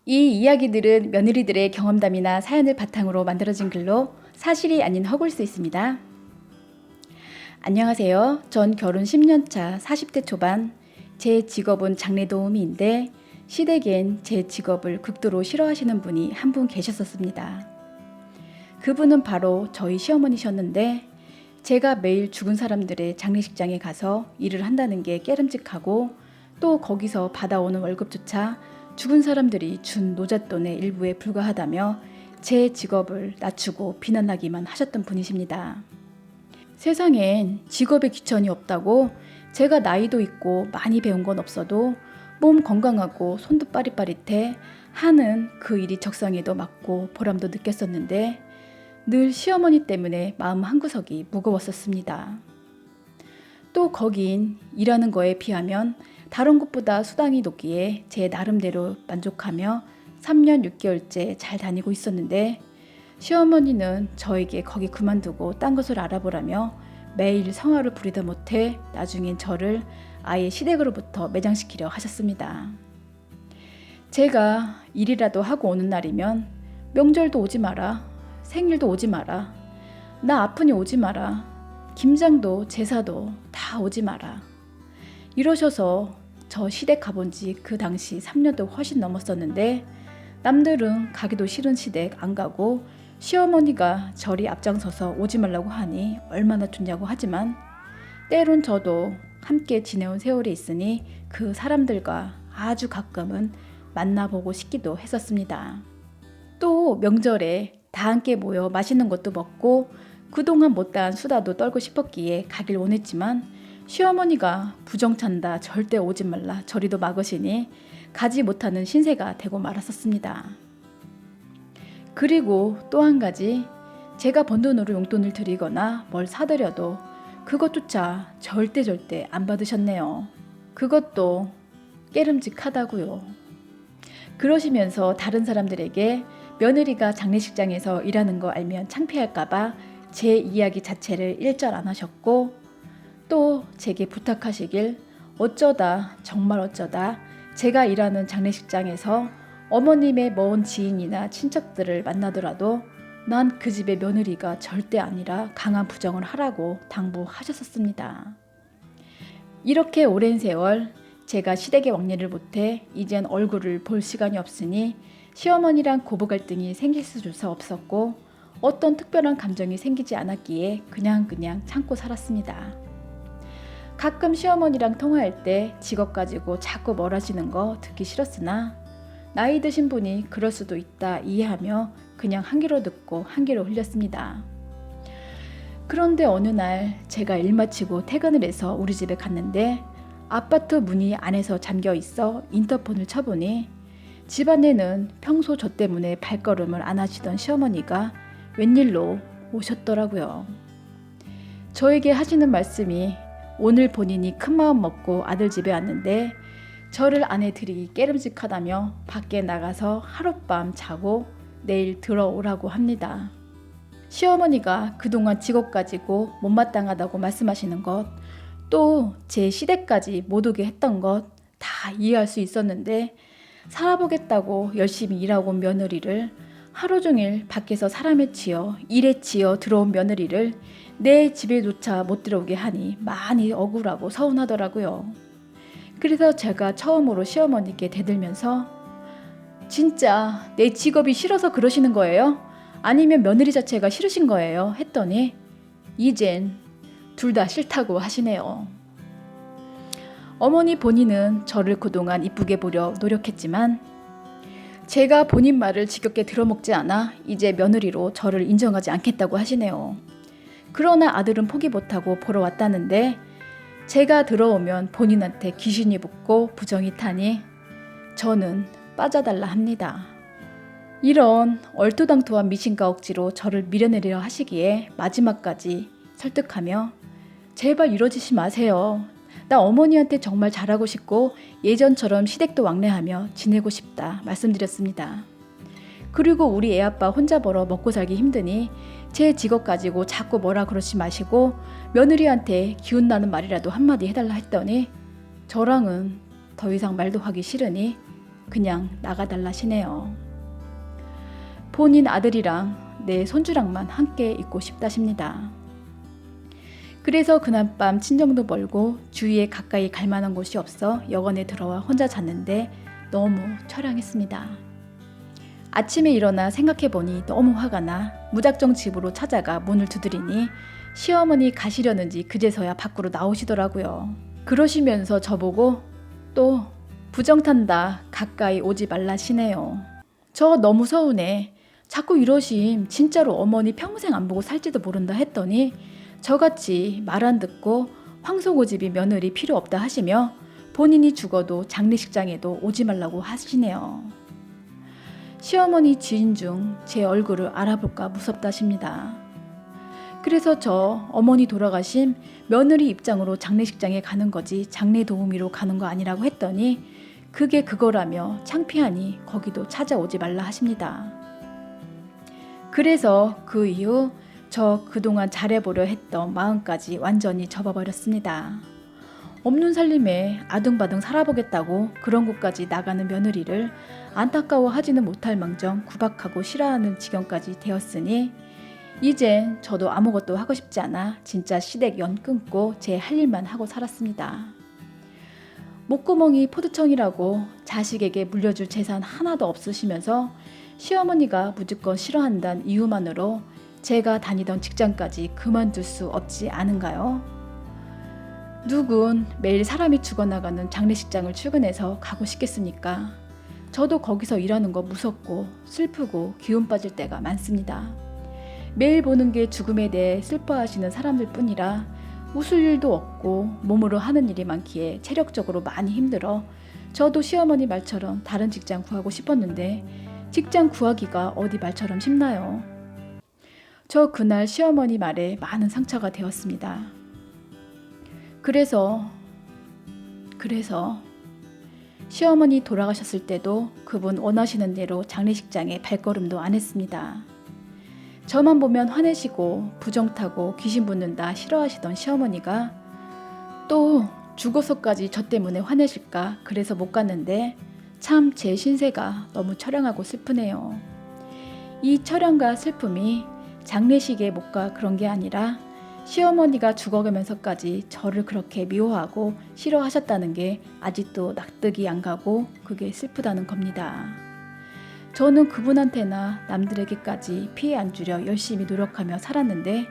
이 이야기들은 며느리들의 경험담이나 사연을 바탕으로 만들어진 글로 사실이 아닌 허구일 수 있습니다. 안녕하세요. 전 결혼 10년 차 40대 초반, 제 직업은 장례 도우미인데 시댁엔 제 직업을 극도로 싫어하시는 분이 한 분 계셨었습니다. 그분은 바로 저희 시어머니셨는데 제가 매일 죽은 사람들의 장례식장에 가서 일을 한다는 게 깨름직하고 또 거기서 받아오는 월급조차 죽은 사람들이 준 노잣돈의 일부에 불과하다며 제 직업을 낮추고 비난하기만 하셨던 분이십니다. 세상엔 직업에 귀천이 없다고 제가 나이도 있고 많이 배운 건 없어도 몸 건강하고 손도 빠릿빠릿해 하는 그 일이 적성에도 맞고 보람도 느꼈었는데 늘 시어머니 때문에 마음 한구석이 무거웠었습니다. 또 거긴 일하는 거에 비하면 다른 곳보다 수당이 높기에 제 나름대로 만족하며 3년 6개월째 잘 다니고 있었는데 시어머니는 저에게 거기 그만두고 딴 것을 알아보라며 매일 성화를 부리다 못해 나중엔 저를 아예 시댁으로부터 매장시키려 하셨습니다. 제가 일이라도 하고 오는 날이면 명절도 오지 마라, 생일도 오지 마라, 나 아프니 오지 마라, 김장도 제사도 다 오지 마라 이러셔서 저 시댁 가본 지 그 당시 3년도 훨씬 넘었었는데 남들은 가기도 싫은 시댁 안 가고 시어머니가 저리 앞장서서 오지 말라고 하니 얼마나 좋냐고 하지만 때론 저도 함께 지내온 세월이 있으니 그 사람들과 아주 가끔은 만나보고 싶기도 했었습니다. 또 명절에 다 함께 모여 맛있는 것도 먹고 그동안 못다한 수다도 떨고 싶었기에 가길 원했지만 시어머니가 부정찬다 절대 오지 말라 저리도 막으시니 가지 못하는 신세가 되고 말았었습니다. 그리고 또 한 가지 제가 번 돈으로 용돈을 드리거나 뭘 사드려도 그것조차 절대 안 받으셨네요. 그것도 깨름직하다고요. 그러시면서 다른 사람들에게 며느리가 장례식장에서 일하는 거 알면 창피할까봐 제 이야기 자체를 일절 안 하셨고 또 제게 부탁하시길 어쩌다 정말 어쩌다 제가 일하는 장례식장에서 어머님의 먼 지인이나 친척들을 만나더라도 난 그 집의 며느리가 절대 아니라 강한 부정을 하라고 당부하셨었습니다. 이렇게 오랜 세월 제가 시댁의 왕래를 못해 이젠 얼굴을 볼 시간이 없으니 시어머니랑 고부 갈등이 생길 수조차 없었고 어떤 특별한 감정이 생기지 않았기에 그냥 참고 살았습니다. 가끔 시어머니랑 통화할 때 직업 가지고 자꾸 뭘 하시는 거 듣기 싫었으나 나이 드신 분이 그럴 수도 있다 이해하며 그냥 한 귀로 듣고 한 귀로 흘렸습니다. 그런데 어느 날 제가 일 마치고 퇴근을 해서 우리 집에 갔는데 아파트 문이 안에서 잠겨 있어 인터폰을 쳐보니 집 안에는 평소 저 때문에 발걸음을 안 하시던 시어머니가 웬일로 오셨더라고요. 저에게 하시는 말씀이 오늘 본인이 큰마음 먹고 아들 집에 왔는데 저를 아내 드리기 깨름직하다며 밖에 나가서 하룻밤 자고 내일 들어오라고 합니다. 시어머니가 그동안 직업 가지고 못마땅하다고 말씀하시는 것, 또 제 시댁까지 못 오게 했던 것 다 이해할 수 있었는데 살아보겠다고 열심히 일하고 온 며느리를 하루 종일 밖에서 사람에 치여 일에 치여 들어온 며느리를 내 집에조차 못 들어오게 하니 많이 억울하고 서운하더라고요. 그래서 제가 처음으로 시어머니께 대들면서 진짜 내 직업이 싫어서 그러시는 거예요? 아니면 며느리 자체가 싫으신 거예요? 했더니 이젠 둘 다 싫다고 하시네요. 어머니 본인은 저를 그동안 이쁘게 보려 노력했지만 제가 본인 말을 지겹게 들어먹지 않아 이제 며느리로 저를 인정하지 않겠다고 하시네요. 그러나 아들은 포기 못하고 보러 왔다는데 제가 들어오면 본인한테 귀신이 붙고 부정이 타니 저는 빠져달라 합니다. 이런 얼토당토한 미신과 억지로 저를 밀어내려 하시기에 마지막까지 설득하며 제발 이러지시 마세요. 나 어머니한테 정말 잘하고 싶고 예전처럼 시댁도 왕래하며 지내고 싶다 말씀드렸습니다. 그리고 우리 애아빠 혼자 벌어 먹고 살기 힘드니 제 직업 가지고 자꾸 뭐라 그러지 마시고 며느리한테 기운나는 말이라도 한마디 해달라 했더니 저랑은 더 이상 말도 하기 싫으니 그냥 나가달라시네요. 본인 아들이랑 내 손주랑만 함께 있고 싶다십니다. 그래서 그날 밤 친정도 멀고 주위에 가까이 갈 만한 곳이 없어 여관에 들어와 혼자 잤는데 너무 처량했습니다. 아침에 일어나 생각해보니 너무 화가 나 무작정 집으로 찾아가 문을 두드리니 시어머니 가시려는지 그제서야 밖으로 나오시더라고요. 그러시면서 저보고 또 부정탄다 가까이 오지 말라시네요. 저 너무 서운해. 자꾸 이러심 진짜로 어머니 평생 안 보고 살지도 모른다 했더니 저같이 말 안 듣고 황소고집이 며느리 필요 없다 하시며 본인이 죽어도 장례식장에도 오지 말라고 하시네요. 시어머니 지인 중 제 얼굴을 알아볼까 무섭다십니다. 그래서 저 어머니 돌아가심 며느리 입장으로 장례식장에 가는 거지 장례 도우미로 가는 거 아니라고 했더니 그게 그거라며 창피하니 거기도 찾아오지 말라 하십니다. 그래서 그 이후 저 그동안 잘해보려 했던 마음까지 완전히 접어버렸습니다. 없는 살림에 아등바등 살아보겠다고 그런 곳까지 나가는 며느리를 안타까워하지는 못할 망정 구박하고 싫어하는 지경까지 되었으니 이젠 저도 아무것도 하고 싶지 않아 진짜 시댁 연 끊고 제 할 일만 하고 살았습니다. 목구멍이 포도청이라고 자식에게 물려줄 재산 하나도 없으시면서 시어머니가 무조건 싫어한다는 이유만으로 제가 다니던 직장까지 그만둘 수 없지 않은가요? 누군 매일 사람이 죽어나가는 장례식장을 출근해서 가고 싶겠습니까? 저도 거기서 일하는 거 무섭고 슬프고 기운 빠질 때가 많습니다. 매일 보는 게 죽음에 대해 슬퍼하시는 사람들 뿐이라 웃을 일도 없고 몸으로 하는 일이 많기에 체력적으로 많이 힘들어 저도 시어머니 말처럼 다른 직장 구하고 싶었는데 직장 구하기가 어디 말처럼 쉽나요? 저 그날 시어머니 말에 많은 상처가 되었습니다. 그래서 시어머니 돌아가셨을 때도 그분 원하시는 대로 장례식장에 발걸음도 안 했습니다. 저만 보면 화내시고 부정타고 귀신 붙는다 싫어하시던 시어머니가 또 죽어서까지 저 때문에 화내실까 그래서 못 갔는데 참 제 신세가 너무 처량하고 슬프네요. 이 처량과 슬픔이 장례식에 못 가 그런 게 아니라 시어머니가 죽어가면서까지 저를 그렇게 미워하고 싫어하셨다는 게 아직도 납득이 안 가고 그게 슬프다는 겁니다. 저는 그분한테나 남들에게까지 피해 안 주려 열심히 노력하며 살았는데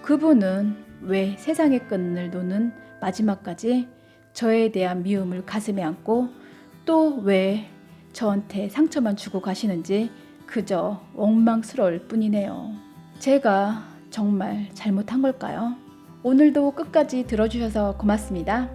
그분은 왜 세상의 끈을 놓는 마지막까지 저에 대한 미움을 가슴에 안고 또 왜 저한테 상처만 주고 가시는지 그저 원망스러울 뿐이네요. 제가 정말 잘못한 걸까요? 오늘도 끝까지 들어주셔서 고맙습니다.